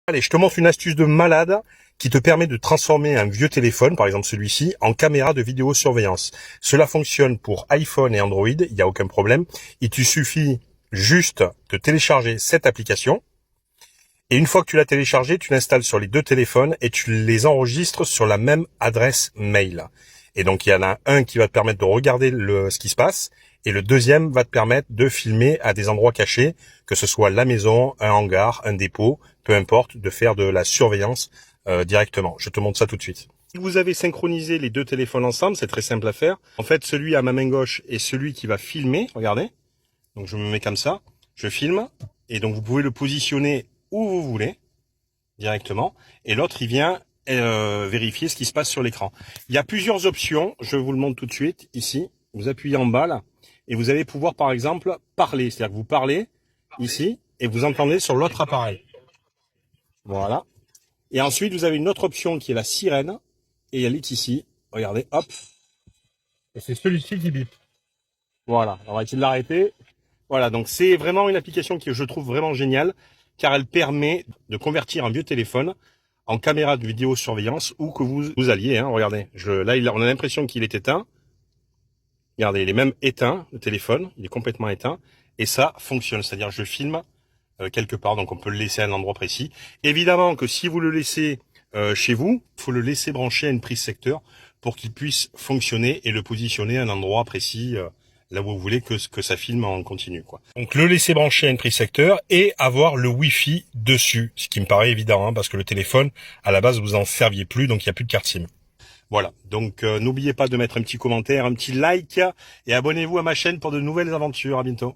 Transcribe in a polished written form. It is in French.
Allez, je te montre une astuce de malade qui te permet de transformer un vieux téléphone, par exemple celui-ci, en caméra de vidéosurveillance. Cela fonctionne pour iPhone et Android, il n'y a aucun problème. Il te suffit juste de télécharger cette application. Et une fois que tu l'as téléchargée, tu l'installes sur les deux téléphones et tu les enregistres sur la même adresse mail. Et donc il y en a un qui va te permettre de regarder ce qui se passe et le deuxième va te permettre de filmer à des endroits cachés, que ce soit la maison, un hangar, un dépôt, peu importe, de faire de la surveillance directement. Je te montre ça tout de suite. Si vous avez synchronisé les deux téléphones ensemble, c'est très simple à faire. En fait, celui à ma main gauche est celui qui va filmer, regardez. Donc je me mets comme ça, je filme, et donc vous pouvez le positionner où vous voulez, directement, et l'autre il vient vérifier ce qui se passe sur l'écran. Il y a plusieurs options, je vous le montre tout de suite, ici, vous appuyez en bas là, et vous allez pouvoir par exemple parler, c'est-à-dire que vous parlez ici, et vous entendez sur l'autre appareil. Voilà. Et ensuite vous avez une autre option qui est la sirène, et elle est ici, regardez, hop, et c'est celui-ci qui bip. Voilà, on va essayer de l'arrêter. Voilà, donc c'est vraiment une application que je trouve vraiment géniale, car elle permet de convertir un vieux téléphone en caméra de vidéosurveillance où que vous alliez. Hein, regardez, là on a l'impression qu'il est éteint. Regardez, il est même éteint, le téléphone, il est complètement éteint. Et ça fonctionne, c'est-à-dire je filme quelque part, donc on peut le laisser à un endroit précis. Évidemment que si vous le laissez chez vous, il faut le laisser brancher à une prise secteur pour qu'il puisse fonctionner et le positionner à un endroit précis. Là où vous voulez que ça filme en continu, quoi. Donc le laisser brancher à une prise secteur et avoir le Wi-Fi dessus, ce qui me paraît évident, hein, parce que le téléphone, à la base, vous en serviez plus, donc il n'y a plus de carte SIM. Voilà, donc n'oubliez pas de mettre un petit commentaire, un petit like et abonnez-vous à ma chaîne pour de nouvelles aventures. À bientôt.